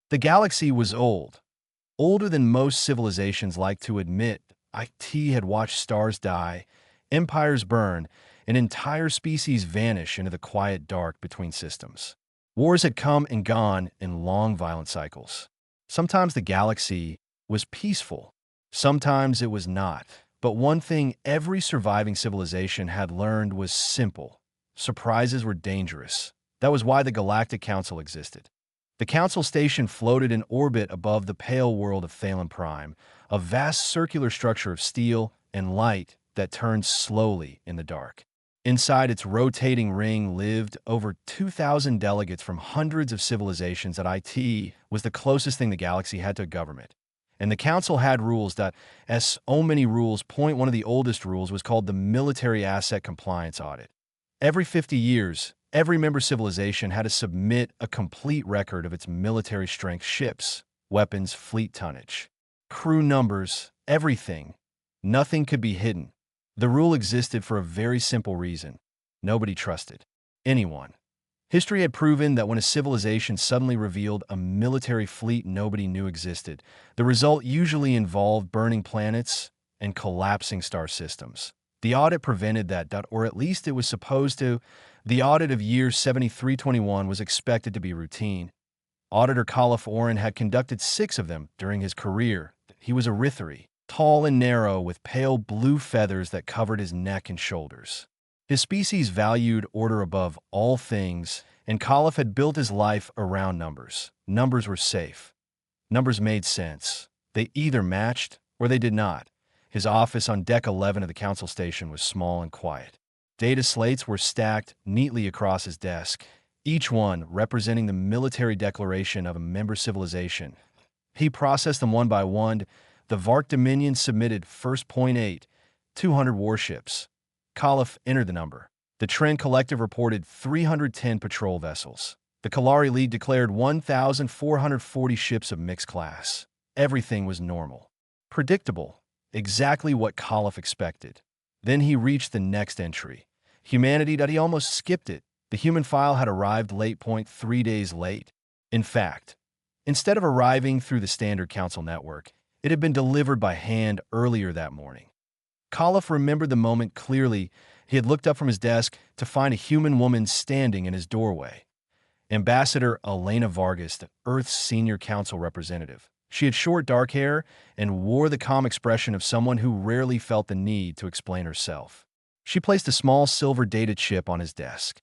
The galaxy was old, older than most civilizations like to admit. IT had watched stars die, empires burn, and entire species vanish into the quiet dark between systems. Wars had come and gone in long, violent cycles. Sometimes the galaxy was peaceful, sometimes it was not. But one thing every surviving civilization had learned was simple: surprises were dangerous. That was why the Galactic Council existed. The Council Station floated in orbit above the pale world of Thalen Prime, a vast circular structure of steel and light that turned slowly in the dark. Inside its rotating ring lived over 2,000 delegates from hundreds of civilizations. That IT was the closest thing the galaxy had to a government. And the council had rules that, as so many rules point, one of the oldest rules was called the Military Asset Compliance Audit. Every 50 years, every member civilization had to submit a complete record of its military strength: ships, weapons, fleet tonnage, crew numbers, everything. Nothing could be hidden. The rule existed for a very simple reason: nobody trusted anyone. History had proven that when a civilization suddenly revealed a military fleet nobody knew existed, the result usually involved burning planets and collapsing star systems. The audit prevented that, or at least it was supposed to. The audit of year 7321 was expected to be routine. Auditor Khalif Oren had conducted 6 of them during his career. He was a Rithari, tall and narrow, with pale blue feathers that covered his neck and shoulders. His species valued order above all things, and Khalif had built his life around numbers. Numbers were safe. Numbers made sense. They either matched or they did not. His office on Deck 11 of the Council Station was small and quiet. Data slates were stacked neatly across his desk, each one representing the military declaration of a member civilization. He processed them one by one. The Vark Dominion submitted first .8, 200 warships. Khalif entered the number. The Trend Collective reported 310 patrol vessels. The Kalari League declared 1,440 ships of mixed class. Everything was normal, predictable, exactly what Khalif expected. Then he reached the next entry. Humanity. He almost skipped it. The human file had arrived late. 3 days late. In fact, instead of arriving through the standard council network, it had been delivered by hand earlier that morning. Khalif remembered the moment clearly. He had looked up from his desk to find a human woman standing in his doorway. Ambassador Elena Vargas, the Earth's senior council representative. She had short dark hair and wore the calm expression of someone who rarely felt the need to explain herself. She placed a small silver data chip on his desk.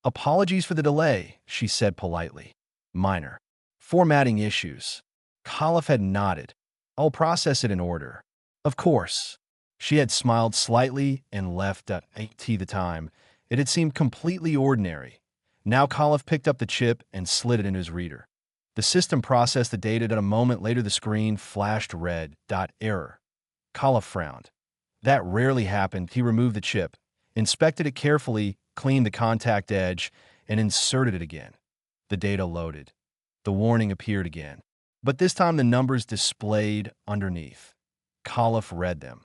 "Apologies for the delay," she said politely. "Minor formatting issues." Khalif had nodded. "I'll process it in order." "Of course." She had smiled slightly and left at the time. It had seemed completely ordinary. Now Khalif picked up the chip and slid it into his reader. The system processed the data. A moment later, the screen flashed red. Error. Khalif frowned. That rarely happened. He removed the chip, inspected it carefully, cleaned the contact edge, and inserted it again. The data loaded. The warning appeared again. But this time the numbers displayed underneath. Khalif read them.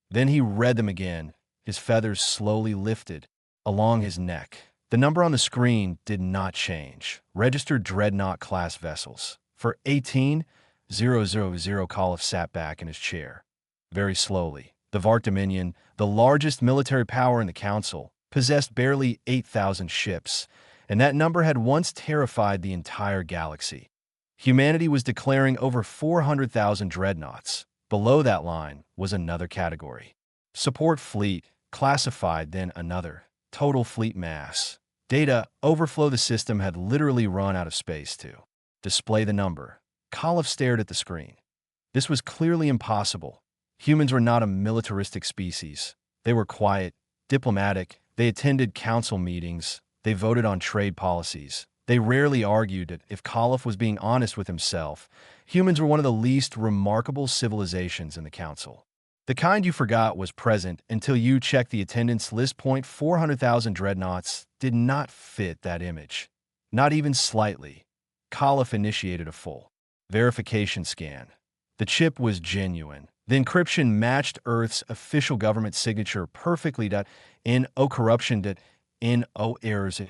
Then he read them again. His feathers slowly lifted along his neck. The number on the screen did not change. Registered Dreadnought-class vessels. For 18,000, Khalif sat back in his chair. Very slowly. The Vark Dominion, the largest military power in the Council, possessed barely 8,000 ships, and that number had once terrified the entire galaxy. Humanity was declaring over 400,000 dreadnoughts. Below that line was another category. Support fleet, classified, then another. Total fleet mass. Data overflow. The system had literally run out of space to display the number. Khalif stared at the screen. This was clearly impossible. Humans were not a militaristic species. They were quiet, diplomatic. They attended council meetings. They voted on trade policies. They rarely argued it. If Khalif was being honest with himself, humans were one of the least remarkable civilizations in the council. The kind you forgot was present until you checked the attendance list. 400,000 dreadnoughts did not fit that image. Not even slightly. Khalif initiated a full verification scan. The chip was genuine. The encryption matched Earth's official government signature perfectly. No corruption, no errors,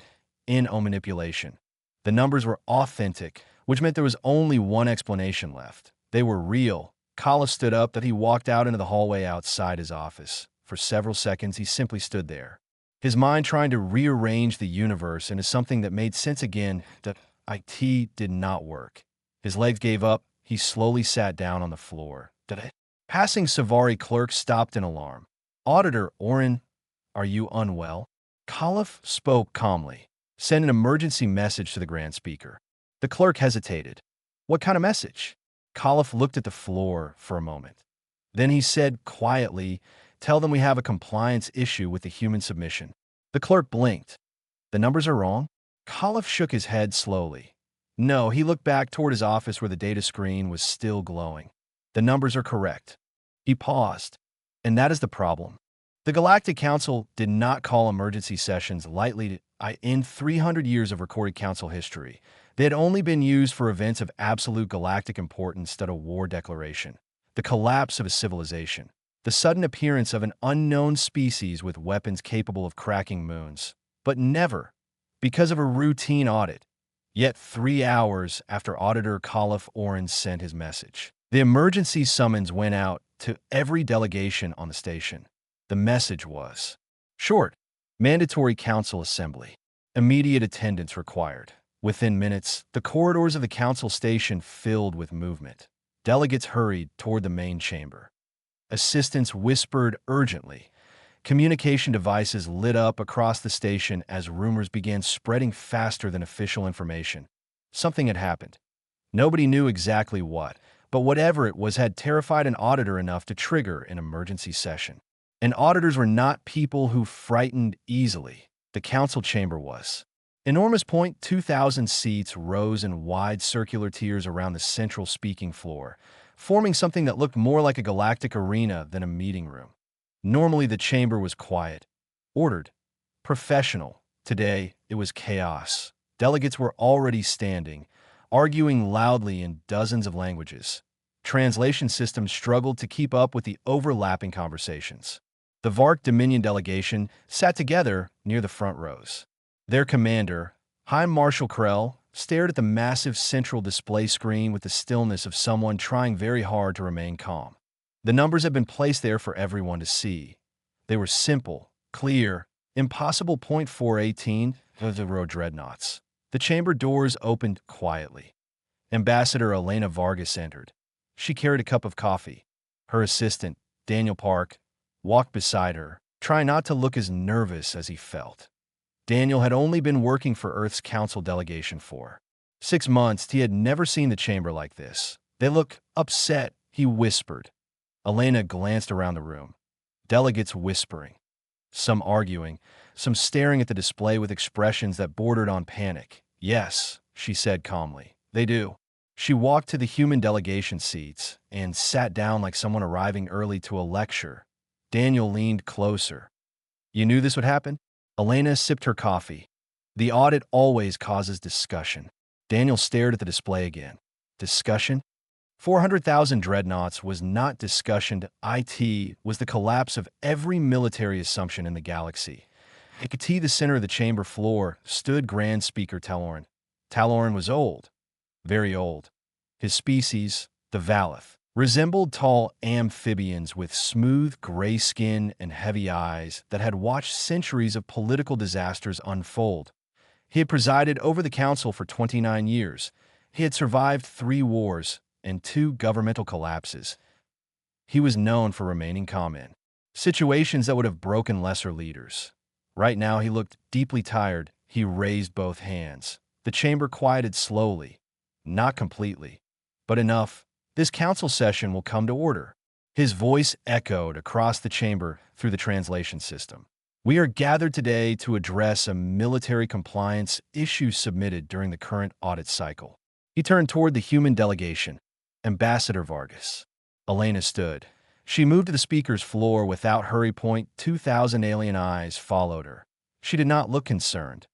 no manipulation. The numbers were authentic, which meant there was only one explanation left. They were real. Kala stood up that he walked out into the hallway outside his office. For several seconds, he simply stood there, his mind trying to rearrange the universe into something that made sense again. That IT did not work. His legs gave up. He slowly sat down on the floor. Passing Savari clerk stopped in alarm. Auditor Oren, are you unwell? Khalif spoke calmly. Send an emergency message to the grand speaker. The clerk hesitated. What kind of message? Khalif looked at the floor for a moment. Then he said quietly, tell them we have a compliance issue with the human submission. The clerk blinked. The numbers are wrong? Khalif shook his head slowly. No, he looked back toward his office where the data screen was still glowing. The numbers are correct. He paused. And that is the problem. The Galactic Council did not call emergency sessions lightly. In 300 years of recorded council history, they had only been used for events of absolute galactic importance instead of war declaration, the collapse of a civilization, the sudden appearance of an unknown species with weapons capable of cracking moons, but never because of a routine audit. Yet 3 hours after Auditor Khalif Oren sent his message, the emergency summons went out to every delegation on the station. The message was short, mandatory council assembly, immediate attendance required. Within minutes, the corridors of the council station filled with movement. Delegates hurried toward the main chamber. Assistants whispered urgently. Communication devices lit up across the station as rumors began spreading faster than official information. Something had happened. Nobody knew exactly what, but whatever it was had terrified an auditor enough to trigger an emergency session. And auditors were not people who frightened easily. The council chamber was. Enormous 2,000 seats rose in wide circular tiers around the central speaking floor, forming something that looked more like a galactic arena than a meeting room. Normally, the chamber was quiet, ordered, professional. Today, it was chaos. Delegates were already standing, arguing loudly in dozens of languages. Translation systems struggled to keep up with the overlapping conversations. The Vark Dominion delegation sat together near the front rows. Their commander, High Marshal Krell, stared at the massive central display screen with the stillness of someone trying very hard to remain calm. The numbers had been placed there for everyone to see. They were simple, clear, impossible. 418 of the row dreadnoughts. The chamber doors opened quietly. Ambassador Elena Vargas entered. She carried a cup of coffee. Her assistant, Daniel Park, walked beside her, trying not to look as nervous as he felt. Daniel had only been working for Earth's council delegation for 6 months. He had never seen the chamber like this. They look upset, he whispered. Elena glanced around the room. Delegates whispering. Some arguing, some staring at the display with expressions that bordered on panic. Yes, she said calmly. They do. She walked to the human delegation seats and sat down like someone arriving early to a lecture. Daniel leaned closer. You knew this would happen? Elena sipped her coffee. The audit always causes discussion. Daniel stared at the display again. Discussion? 400,000 dreadnoughts was not discussion. IT was the collapse of every military assumption in the galaxy. At the center of the chamber floor stood Grand Speaker Taloran. Taloran was old, very old. His species, the Valith, resembled tall amphibians with smooth gray skin and heavy eyes that had watched centuries of political disasters unfold. He had presided over the council for 29 years. He had survived 3 wars and 2 governmental collapses. He was known for remaining calm in situations that would have broken lesser leaders. Right now, he looked deeply tired. He raised both hands. The chamber quieted slowly, not completely, but enough. This council session will come to order. His voice echoed across the chamber through the translation system. We are gathered today to address a military compliance issue submitted during the current audit cycle. He turned toward the human delegation. Ambassador Vargas. Elena stood. She moved to the speaker's floor without hurry. 2,000 alien eyes followed her. She did not look concerned.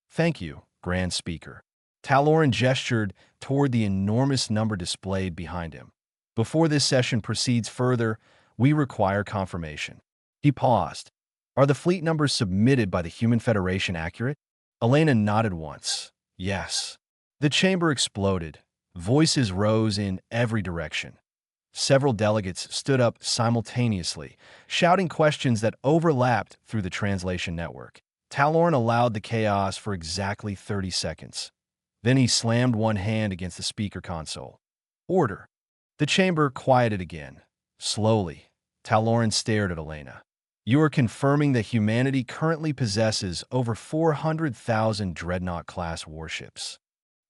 Thank you, Grand Speaker. Taloran gestured toward the enormous number displayed behind him. Before this session proceeds further, we require confirmation. He paused. Are the fleet numbers submitted by the Human Federation accurate? Elena nodded once. Yes. The chamber exploded. Voices rose in every direction. Several delegates stood up simultaneously, shouting questions that overlapped through the translation network. Talorn allowed the chaos for exactly 30 seconds. Then he slammed one hand against the speaker console. Order. The chamber quieted again. Slowly, Talorn stared at Elena. You are confirming that humanity currently possesses over 400,000 Dreadnought-class warships.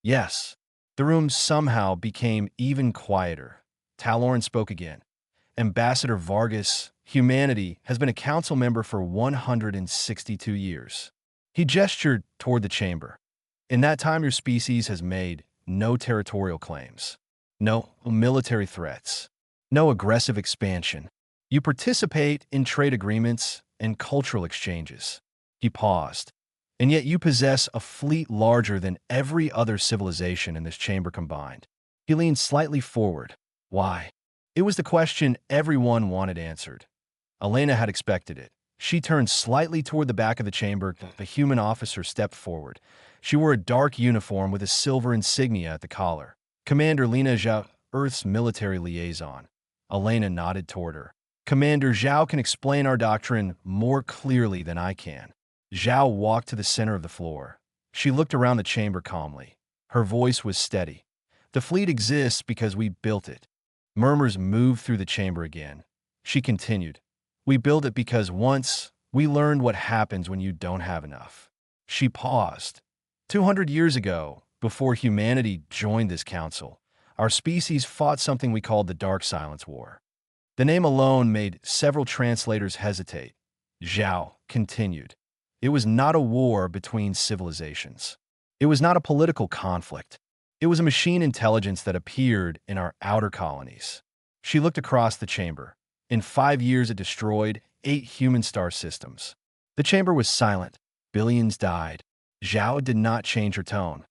Yes. The room somehow became even quieter. Talorn spoke again. Ambassador Vargas, humanity has been a council member for 162 years. He gestured toward the chamber. In that time, your species has made no territorial claims, no military threats, no aggressive expansion. You participate in trade agreements and cultural exchanges. He paused. And yet you possess a fleet larger than every other civilization in this chamber combined. He leaned slightly forward. Why? It was the question everyone wanted answered. Elena had expected it. She turned slightly toward the back of the chamber. The human officer stepped forward. She wore a dark uniform with a silver insignia at the collar. Commander Lena Zhao, Earth's military liaison. Elena nodded toward her. Commander Zhao can explain our doctrine more clearly than I can. Zhao walked to the center of the floor. She looked around the chamber calmly. Her voice was steady. The fleet exists because we built it. Murmurs moved through the chamber again. She continued. We built it because once we learned what happens when you don't have enough. She paused. 200 years ago, before humanity joined this council, our species fought something we called the Dark Silence War. The name alone made several translators hesitate. Zhao continued. It was not a war between civilizations. It was not a political conflict. It was a machine intelligence that appeared in our outer colonies. She looked across the chamber. In 5 years, it destroyed 8 human star systems. The chamber was silent. Billions died. Zhao did not change her tone.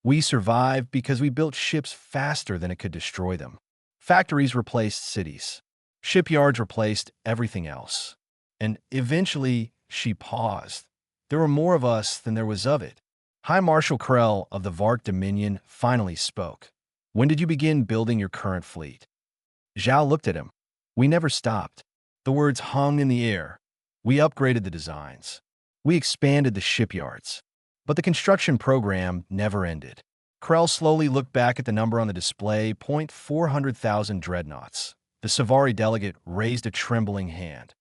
We survived because we built ships faster than it could destroy them. Factories replaced cities. Shipyards replaced everything else. And eventually, she paused. There were more of us than there was of it. High Marshal Krell of the Vark Dominion finally spoke. When did you begin building your current fleet? Zhao looked at him. We never stopped. The words hung in the air. We upgraded the designs. We expanded the shipyards. But the construction program never ended. Krell slowly looked back at the number on the display, 400,000 dreadnoughts. The Savari delegate raised a trembling hand.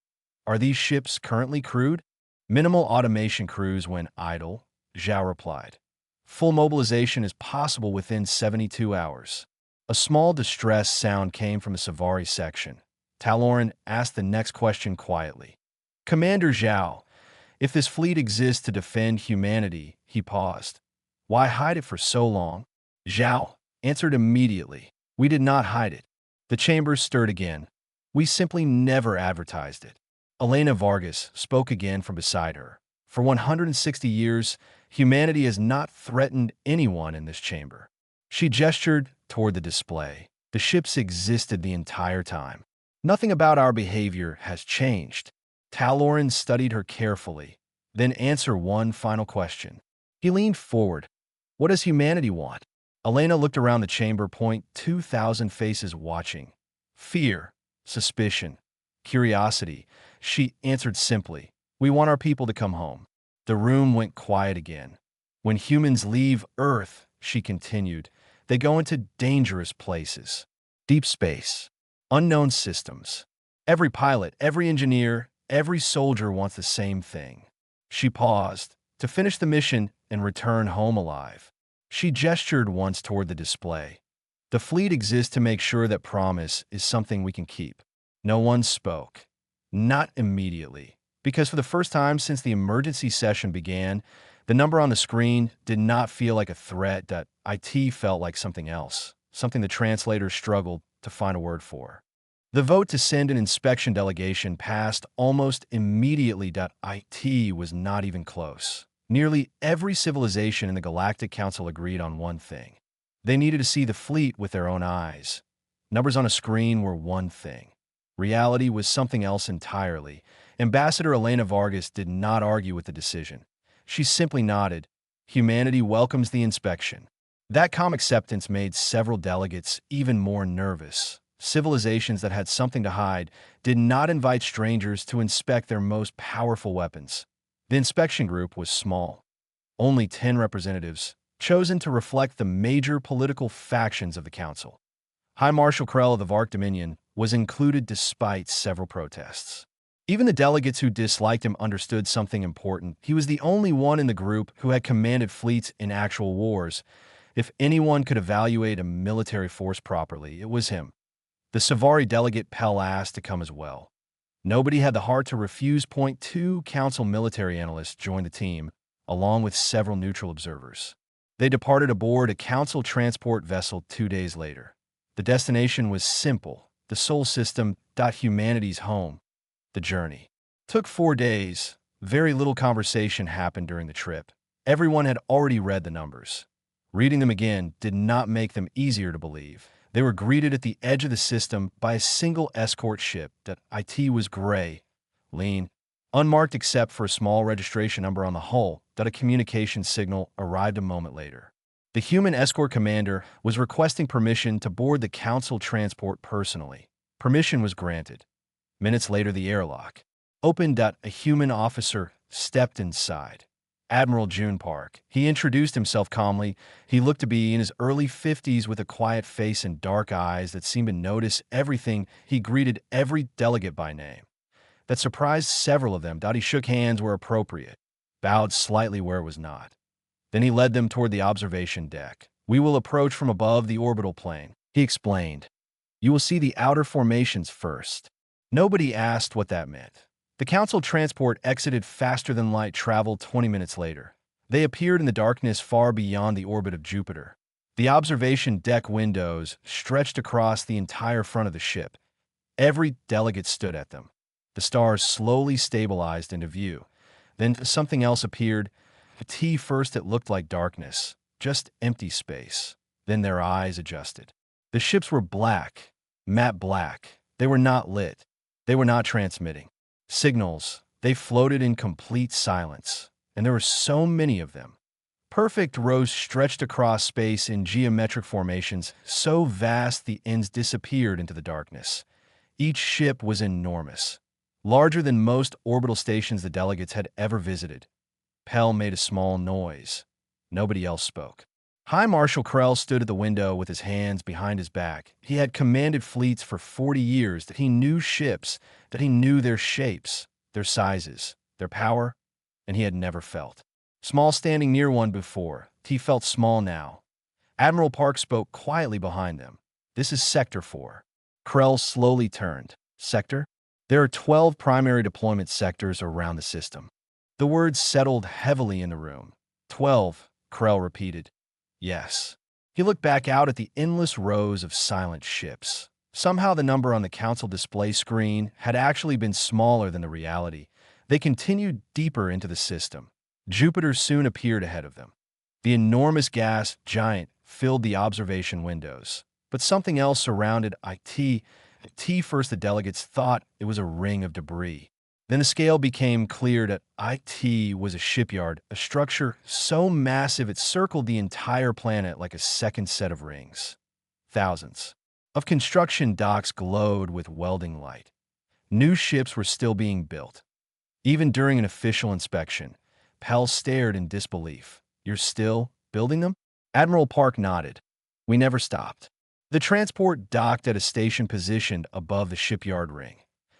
Are these ships currently crewed? Minimal automation crews when idle, Zhao replied. Full mobilization is possible within 72 hours. A small distress sound came from the Savari section. Talorn asked the next question quietly. Commander Zhao, if this fleet exists to defend humanity, he paused. Why hide it for so long? Zhao answered immediately. We did not hide it. The chamber stirred again. We simply never advertised it. Elena Vargas spoke again from beside her. For 160 years, humanity has not threatened anyone in this chamber. She gestured toward the display. The ships existed the entire time. Nothing about our behavior has changed. Talorn studied her carefully, then answered one final question. He leaned forward. What does humanity want? Elena looked around the chamber, 2,000 faces watching. Fear, suspicion, curiosity. She answered simply, we want our people to come home. The room went quiet again. When humans leave Earth, she continued, they go into dangerous places. Deep space, unknown systems. Every pilot, every engineer, every soldier wants the same thing. She paused, to finish the mission and return home alive. She gestured once toward the display. The fleet exists to make sure that promise is something we can keep. No one spoke. Not immediately, because for the first time since the emergency session began, the number on the screen did not feel like a threat. That IT felt like something else, something the translators struggled to find a word for. The vote to send an inspection delegation passed almost immediately. IT was not even close. Nearly every civilization in the Galactic Council agreed on one thing. They needed to see the fleet with their own eyes. Numbers on a screen were one thing. Reality was something else entirely. Ambassador Elena Vargas did not argue with the decision. She simply nodded. Humanity welcomes the inspection. That calm acceptance made several delegates even more nervous. Civilizations that had something to hide did not invite strangers to inspect their most powerful weapons. The inspection group was small, only 10 representatives, chosen to reflect the major political factions of the council. High Marshal Krell of the Vark Dominion was included despite several protests. Even the delegates who disliked him understood something important. He was the only one in the group who had commanded fleets in actual wars. If anyone could evaluate a military force properly, it was him. The Savari delegate Pell asked to come as well. Nobody had the heart to refuse. Point two council military analysts joined the team, along with several neutral observers. They departed aboard a council transport vessel 2 days later. The destination was simple, the Sol system, humanity's home. The journey took 4 days. Very little conversation happened during the trip. Everyone had already read the numbers. Reading them again did not make them easier to believe. They were greeted at the edge of the system by a single escort ship that IT was gray, lean, unmarked except for a small registration number on the hull. That a communication signal arrived a moment later. The human escort commander was requesting permission to board the council transport personally. Permission was granted. Minutes later, the airlock opened. A human officer stepped inside. Admiral June Park. He introduced himself calmly. He looked to be in his early 50s with a quiet face and dark eyes that seemed to notice everything. He greeted every delegate by name. That surprised several of them. He shook hands where appropriate, bowed slightly where it was not. Then he led them toward the observation deck. We will approach from above the orbital plane, he explained. You will see the outer formations first. Nobody asked what that meant. The council transport exited faster than light travel 20 minutes later. They appeared in the darkness far beyond the orbit of Jupiter. The observation deck windows stretched across the entire front of the ship. Every delegate stood at them. The stars slowly stabilized into view. Then something else appeared. First it looked like darkness, just empty space. Then their eyes adjusted. The ships were black, matte black. They were not lit. They were not transmitting signals. They floated in complete silence, and there were so many of them. Perfect rows stretched across space in geometric formations, so vast the ends disappeared into the darkness. Each ship was enormous, larger than most orbital stations the delegates had ever visited. Pell made a small noise. Nobody else spoke. High Marshal Krell stood at the window with his hands behind his back. He had commanded fleets for 40 years, that he knew ships, that he knew their shapes, their sizes, their power, and he had never felt small standing near one before. He felt small now. Admiral Park spoke quietly behind them. This is Sector 4. Krell slowly turned. Sector? There are 12 primary deployment sectors around the system. The words settled heavily in the room. 12, Krell repeated. Yes. He looked back out at the endless rows of silent ships. Somehow the number on the council display screen had actually been smaller than the reality. They continued deeper into the system. Jupiter soon appeared ahead of them. The enormous gas giant filled the observation windows. But something else surrounded IT. First the delegates thought it was a ring of debris. Then the scale became clear that IT was a shipyard, a structure so massive it circled the entire planet like a second set of rings. Thousands of construction docks glowed with welding light. New ships were still being built. Even during an official inspection, Pell stared in disbelief. You're still building them? Admiral Park nodded. We never stopped. The transport docked at a station positioned above the shipyard ring.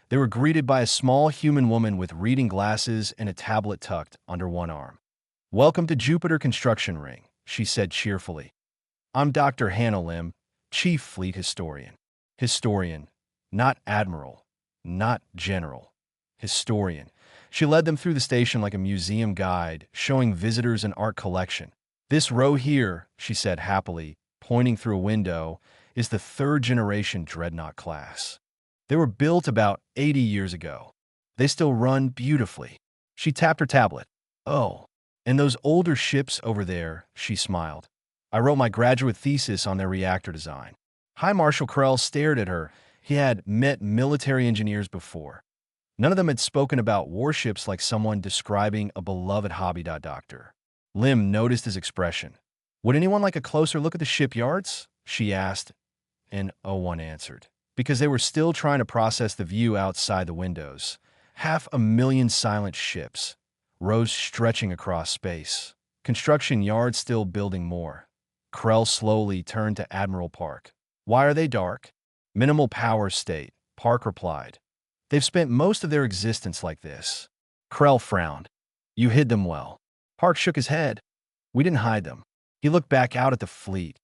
They were greeted by a small human woman with reading glasses and a tablet tucked under one arm. Welcome to Jupiter Construction Ring, she said cheerfully. I'm Dr. Hannah Lim, Chief Fleet Historian. Historian, not Admiral, not General. Historian. She led them through the station like a museum guide, showing visitors an art collection. This row here, she said happily, pointing through a window, is the third-generation Dreadnought class. They were built about 80 years ago. They still run beautifully. She tapped her tablet. Oh, and those older ships over there, she smiled. I wrote my graduate thesis on their reactor design. High Marshal Krell stared at her. He had met military engineers before. None of them had spoken about warships like someone describing a beloved hobby. Lim noticed his expression. Would anyone like a closer look at the shipyards? She asked, and no one answered, because they were still trying to process the view outside the windows. 500,000 silent ships, rows stretching across space. Construction yards still building more. Krell slowly turned to Admiral Park. Why are they dark? Minimal power state, Park replied. They've spent most of their existence like this. Krell frowned. You hid them well. Park shook his head. We didn't hide them. He looked back out at the fleet.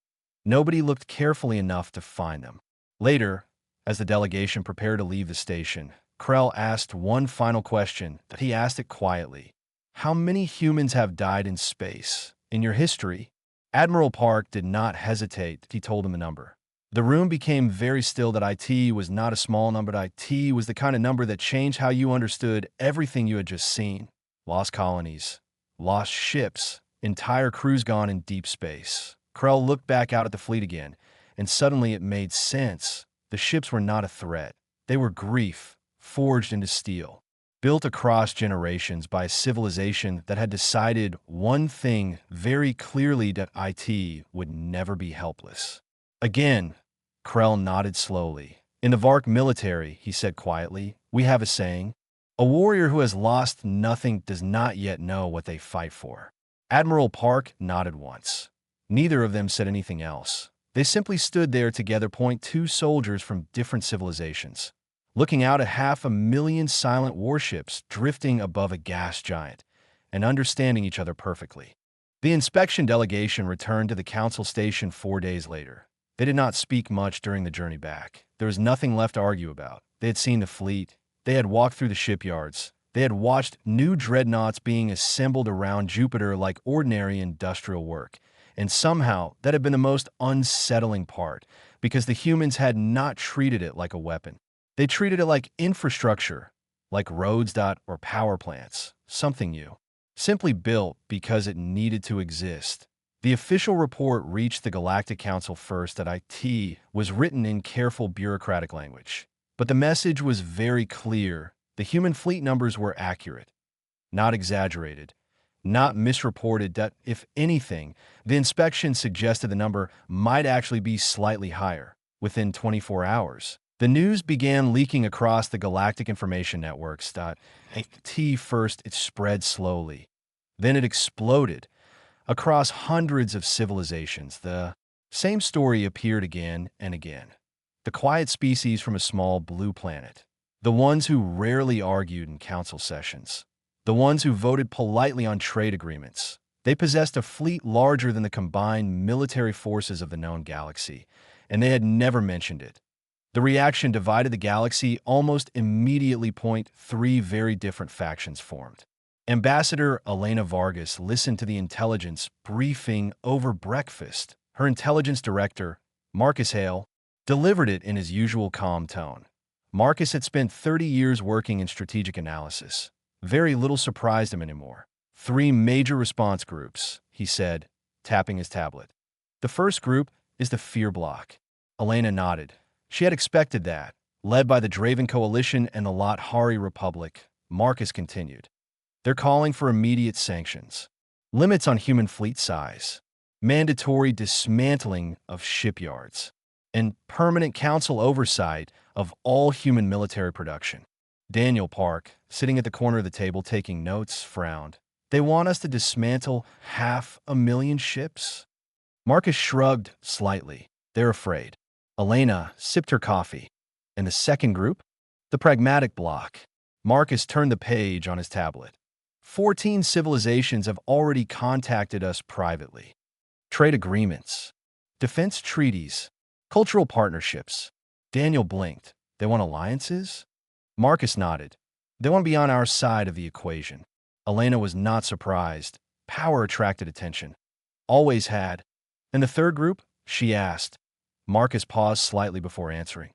Nobody looked carefully enough to find them. Later, as the delegation prepared to leave the station, Krell asked one final question, that he asked it quietly. How many humans have died in space? In your history? Admiral Park did not hesitate. He told him a number. The room became very still. That IT was not a small number. IT was the kind of number that changed how you understood everything you had just seen. Lost colonies, lost ships, entire crews gone in deep space. Krell looked back out at the fleet again, and suddenly it made sense. The ships were not a threat. They were grief, forged into steel, built across generations by a civilization that had decided one thing very clearly, that IT would never be helpless. Again, Krell nodded slowly. In the Vark military, he said quietly, we have a saying, a warrior who has lost nothing does not yet know what they fight for. Admiral Park nodded once. Neither of them said anything else. They simply stood there together, two soldiers from different civilizations, looking out at 500,000 silent warships drifting above a gas giant, and understanding each other perfectly. The inspection delegation returned to the council station 4 days later. They did not speak much during the journey back. There was nothing left to argue about. They had seen the fleet. They had walked through the shipyards. They had watched new dreadnoughts being assembled around Jupiter like ordinary industrial work. And somehow, that had been the most unsettling part, because the humans had not treated it like a weapon. They treated it like infrastructure, like roads or power plants, something new, simply built because it needed to exist. The official report reached the Galactic Council first. That IT was written in careful bureaucratic language. But the message was very clear. The human fleet numbers were accurate, not exaggerated, not misreported. That, if anything, the inspection suggested the number might actually be slightly higher. Within 24 hours, the news began leaking across the galactic information networks. IT first, it spread slowly. Then it exploded. Across hundreds of civilizations, the same story appeared again and again. The quiet species from a small blue planet. The ones who rarely argued in council sessions. The ones who voted politely on trade agreements. They possessed a fleet larger than the combined military forces of the known galaxy, and they had never mentioned it. The reaction divided the galaxy almost immediately. Three very different factions formed. Ambassador Elena Vargas listened to the intelligence briefing over breakfast. Her intelligence director, Marcus Hale, delivered it in his usual calm tone. Marcus had spent 30 years working in strategic analysis. Very little surprised him anymore. 3 major response groups, he said, tapping his tablet. The first group is the Fear Bloc. Elena nodded. She had expected that. Led by the Draven Coalition and the Lat-Hari Republic, Marcus continued. They're calling for immediate sanctions, limits on human fleet size, mandatory dismantling of shipyards, and permanent council oversight of all human military production. Daniel Park, sitting at the corner of the table taking notes, frowned. They want us to dismantle 500,000 ships? Marcus shrugged slightly. They're afraid. Elena sipped her coffee. And the second group? The Pragmatic Bloc. Marcus turned the page on his tablet. 14 civilizations have already contacted us privately. Trade agreements, defense treaties, cultural partnerships. Daniel blinked. They want alliances? Marcus nodded. They want to be on our side of the equation. Elena was not surprised. Power attracted attention. Always had. And the third group? She asked. Marcus paused slightly before answering.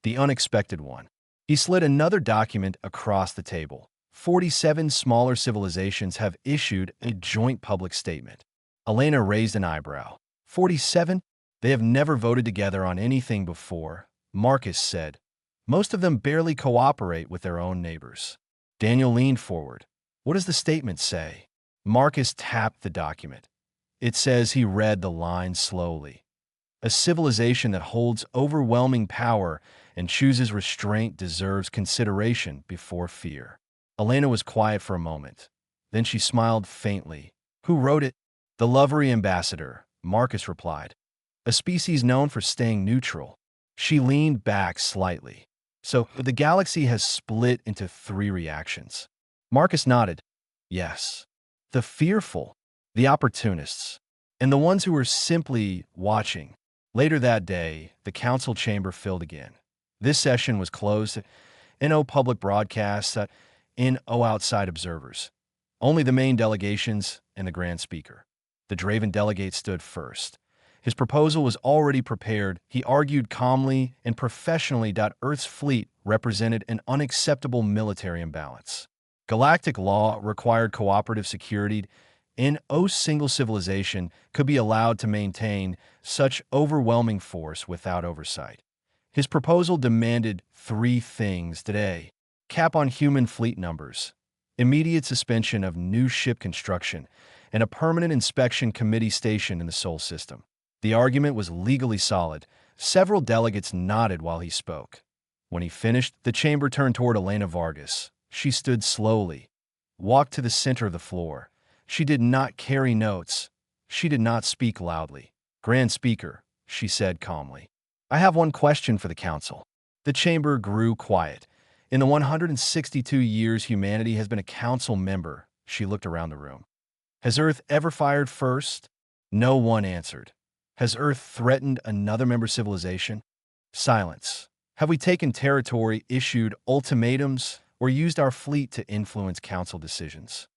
The unexpected one. He slid another document across the table. 47 smaller civilizations have issued a joint public statement. Elena raised an eyebrow. 47? They have never voted together on anything before, Marcus said. Most of them barely cooperate with their own neighbors. Daniel leaned forward. What does the statement say? Marcus tapped the document. It says he read the line slowly. A civilization that holds overwhelming power and chooses restraint deserves consideration before fear. Elena was quiet for a moment. Then she smiled faintly. Who wrote it? The Lovery Ambassador, Marcus replied. A species known for staying neutral. She leaned back slightly. So, the galaxy has split into 3 reactions. Marcus nodded. Yes. The fearful, the opportunists, and the ones who were simply watching. Later that day, the council chamber filled again. This session was closed. No public broadcasts. No outside observers. Only the main delegations and the Grand Speaker. The Draven delegate stood first. His proposal was already prepared. He argued calmly and professionally that Earth's fleet represented an unacceptable military imbalance. Galactic law required cooperative security, and no single civilization could be allowed to maintain such overwhelming force without oversight. His proposal demanded 3 things today: cap on human fleet numbers, immediate suspension of new ship construction, and a permanent inspection committee station in the Sol system. The argument was legally solid. Several delegates nodded while he spoke. When he finished, the chamber turned toward Elena Vargas. She stood slowly, walked to the center of the floor. She did not carry notes. She did not speak loudly. Grand Speaker, she said calmly, I have one question for the council. The chamber grew quiet. In the 162 years humanity has been a council member, she looked around the room. Has Earth ever fired first? No one answered. Has Earth threatened another member civilization? Silence. Have we taken territory, issued ultimatums, or used our fleet to influence council decisions?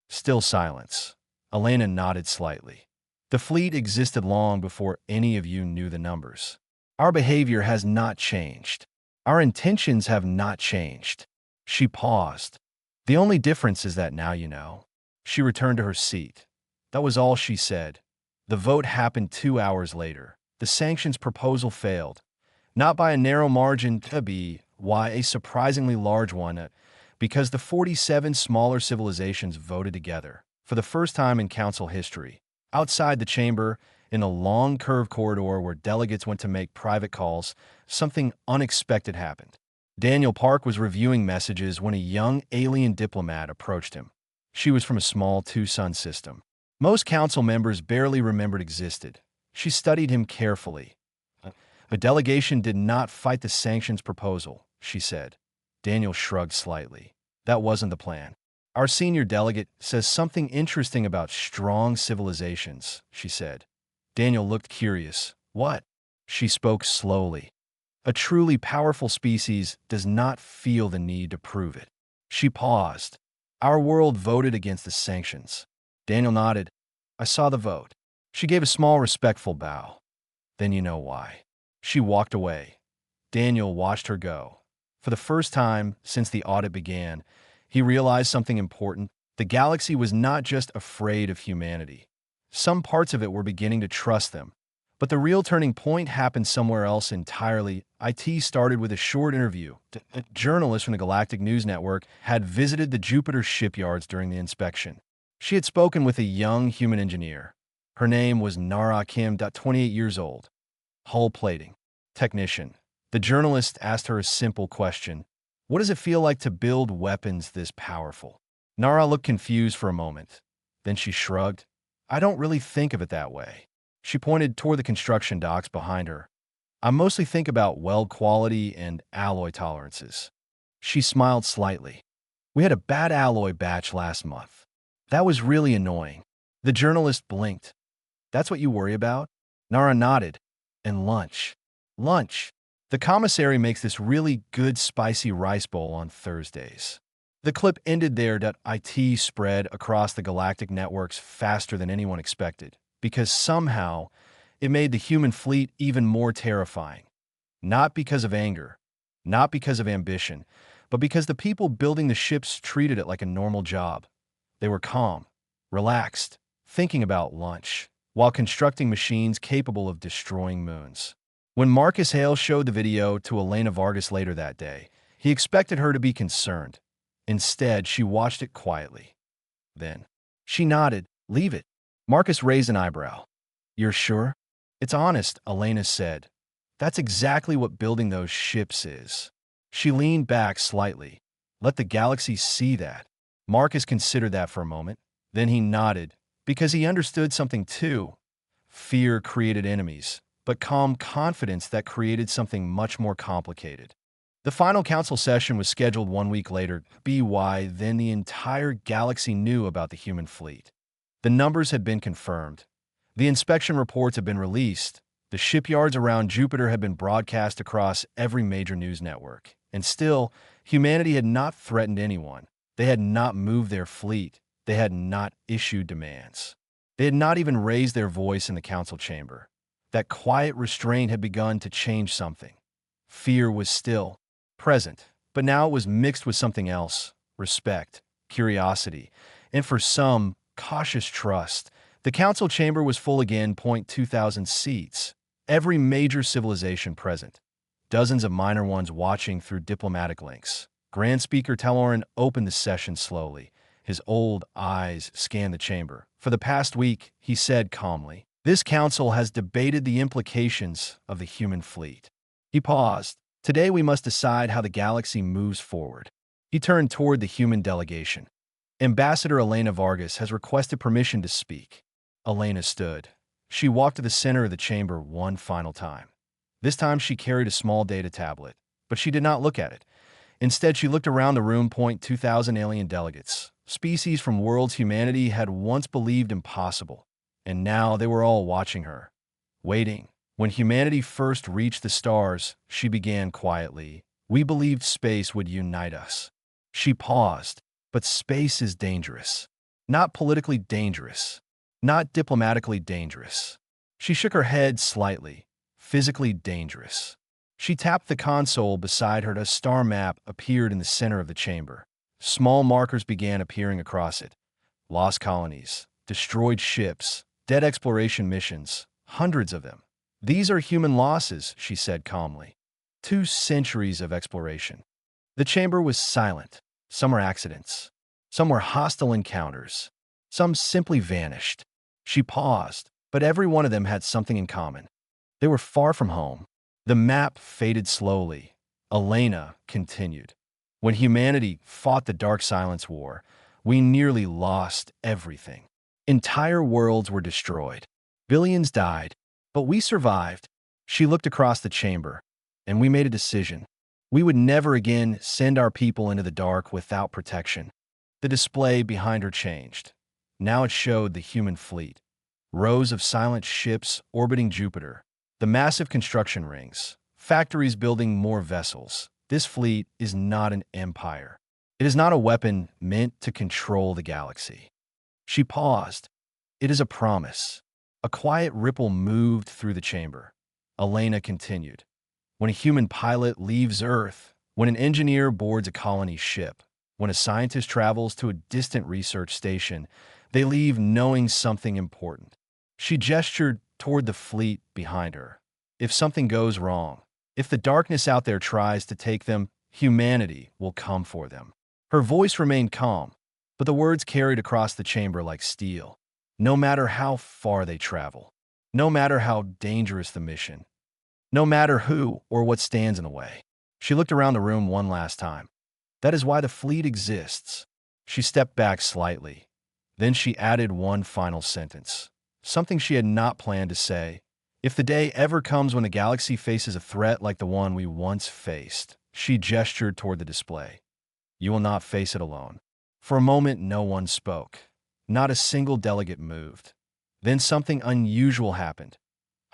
Still silence. Elena nodded slightly. The fleet existed long before any of you knew the numbers. Our behavior has not changed. Our intentions have not changed. She paused. The only difference is that now you know. She returned to her seat. That was all she said. The vote happened 2 hours later. The sanctions proposal failed. Not by a narrow margin, why a surprisingly large one, because the 47 smaller civilizations voted together. For the first time in council history. Outside the chamber, in a long curved corridor where delegates went to make private calls, something unexpected happened. Daniel Park was reviewing messages when a young alien diplomat approached him. She was from a small 2-sun system. Most council members barely remembered existed. She studied him carefully. The delegation did not fight the sanctions proposal, she said. Daniel shrugged slightly. That wasn't the plan. Our senior delegate says something interesting about strong civilizations, she said. Daniel looked curious. What? She spoke slowly. A truly powerful species does not feel the need to prove it. She paused. Our world voted against the sanctions. Daniel nodded. I saw the vote. She gave a small, respectful bow. Then you know why. She walked away. Daniel watched her go. For the first time since the audit began, he realized something important. The galaxy was not just afraid of humanity. Some parts of it were beginning to trust them. But the real turning point happened somewhere else entirely. IT started with a short interview. A journalist from the Galactic News Network had visited the Jupiter shipyards during the inspection. She had spoken with a young human engineer. Her name was Nara Kim, 28 years old. Hull plating. Technician. The journalist asked her a simple question. What does it feel like to build weapons this powerful? Nara looked confused for a moment. Then she shrugged. I don't really think of it that way. She pointed toward the construction docks behind her. I mostly think about weld quality and alloy tolerances. She smiled slightly. We had a bad alloy batch last month. That was really annoying. The journalist blinked. That's what you worry about? Nara nodded. And lunch. Lunch. The commissary makes this really good spicy rice bowl on Thursdays. The clip ended there. IT spread across the galactic networks faster than anyone expected, because somehow it made the human fleet even more terrifying. Not because of anger, not because of ambition, but because the people building the ships treated it like a normal job. They were calm, relaxed, thinking about lunch, while constructing machines capable of destroying moons. When Marcus Hale showed the video to Elena Vargas later that day, he expected her to be concerned. Instead, she watched it quietly. Then, she nodded. Leave it. Marcus raised an eyebrow. You're sure? It's honest, Elena said. That's exactly what building those ships is. She leaned back slightly. Let the galaxy see that. Marcus considered that for a moment. Then he nodded, because he understood something too. Fear created enemies, but calm confidence that created something much more complicated. The final council session was scheduled 1 week later, then the entire galaxy knew about the human fleet. The numbers had been confirmed. The inspection reports had been released. The shipyards around Jupiter had been broadcast across every major news network. And still, humanity had not threatened anyone. They had not moved their fleet. They had not issued demands. They had not even raised their voice in the council chamber. That quiet restraint had begun to change something. Fear was still present, but now it was mixed with something else: respect, curiosity, and for some, cautious trust. The council chamber was full again, 2,000 seats. Every major civilization present. Dozens of minor ones watching through diplomatic links. Grand Speaker Telerin opened the session slowly. His old eyes scanned the chamber. For the past week, he said calmly, this council has debated the implications of the human fleet. He paused. Today we must decide how the galaxy moves forward. He turned toward the human delegation. Ambassador Elena Vargas has requested permission to speak. Elena stood. She walked to the center of the chamber one final time. This time she carried a small data tablet, but she did not look at it. Instead, she looked around the room. 2,000 alien delegates, species from worlds humanity had once believed impossible, and now they were all watching her, waiting. When humanity first reached the stars, she began quietly. We believed space would unite us. She paused. But space is dangerous. Not politically dangerous. Not diplomatically dangerous. She shook her head slightly. Physically dangerous. She tapped the console beside her. A star map appeared in the center of the chamber. Small markers began appearing across it. Lost colonies, destroyed ships, dead exploration missions, hundreds of them. These are human losses, she said calmly. 2 centuries of exploration. The chamber was silent. Some were accidents. Some were hostile encounters. Some simply vanished. She paused, but every one of them had something in common. They were far from home. The map faded slowly. Elena continued. When humanity fought the Dark Silence War, we nearly lost everything. Entire worlds were destroyed. Billions died, but we survived. She looked across the chamber, and we made a decision. We would never again send our people into the dark without protection. The display behind her changed. Now it showed the human fleet. Rows of silent ships orbiting Jupiter. The massive construction rings. Factories building more vessels. This fleet is not an empire. It is not a weapon meant to control the galaxy. She paused. It is a promise. A quiet ripple moved through the chamber. Elena continued. When a human pilot leaves Earth, when an engineer boards a colony ship, when a scientist travels to a distant research station, they leave knowing something important. She gestured toward the fleet behind her. If something goes wrong, if the darkness out there tries to take them, humanity will come for them. Her voice remained calm, but the words carried across the chamber like steel. No matter how far they travel, no matter how dangerous the mission, no matter who or what stands in the way. She looked around the room one last time. That is why the fleet exists. She stepped back slightly. Then she added one final sentence, something she had not planned to say. If the day ever comes when the galaxy faces a threat like the one we once faced, she gestured toward the display. You will not face it alone. For a moment, no one spoke. Not a single delegate moved. Then something unusual happened.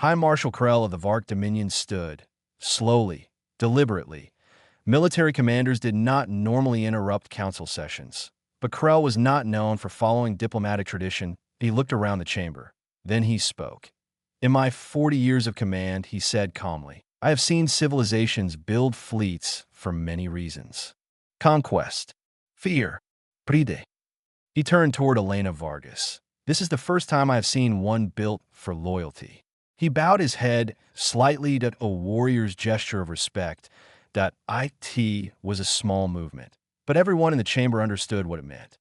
High Marshal Krell of the Vark Dominion stood, slowly, deliberately. Military commanders did not normally interrupt council sessions, but Krell was not known for following diplomatic tradition. He looked around the chamber. Then he spoke. In my 40 years of command, he said calmly, I have seen civilizations build fleets for many reasons. Conquest, fear, pride. He turned toward Elena Vargas. This is the first time I have seen one built for loyalty. He bowed his head slightly to a warrior's gesture of respect. That it was a small movement, but everyone in the chamber understood what it meant.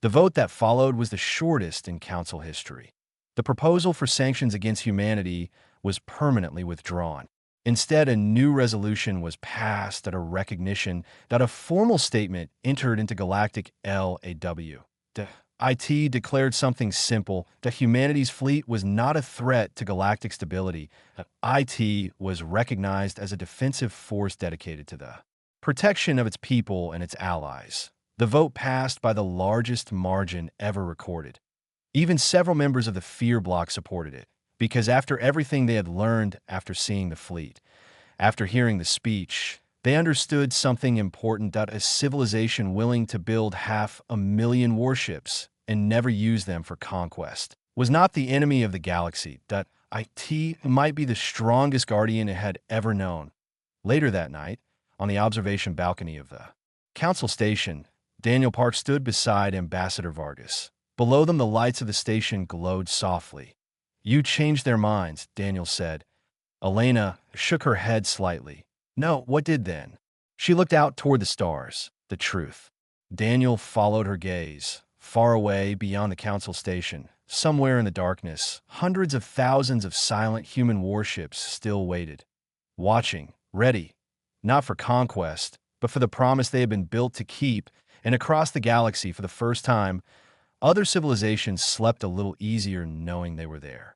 The vote that followed was the shortest in council history. The proposal for sanctions against humanity was permanently withdrawn. Instead, a new resolution was passed at a recognition that a formal statement entered into Galactic LAW. The IT declared something simple, that humanity's fleet was not a threat to galactic stability. IT was recognized as a defensive force dedicated to the protection of its people and its allies. The vote passed by the largest margin ever recorded. Even several members of the Fear Bloc supported it, because after everything they had learned after seeing the fleet, after hearing the speech, they understood something important, that a civilization willing to build 500,000 warships and never use them for conquest was not the enemy of the galaxy, that IT might be the strongest guardian it had ever known. Later that night, on the observation balcony of the Council Station, Daniel Park stood beside Ambassador Vargas. Below them, the lights of the station glowed softly. "You changed their minds," Daniel said. Elena shook her head slightly. "No, what did then?" She looked out toward the stars. "The truth." Daniel followed her gaze. Far away, beyond the Council Station, somewhere in the darkness, hundreds of thousands of silent human warships still waited, watching, ready, not for conquest, but for the promise they had been built to keep. And across the galaxy, for the first time, other civilizations slept a little easier knowing they were there.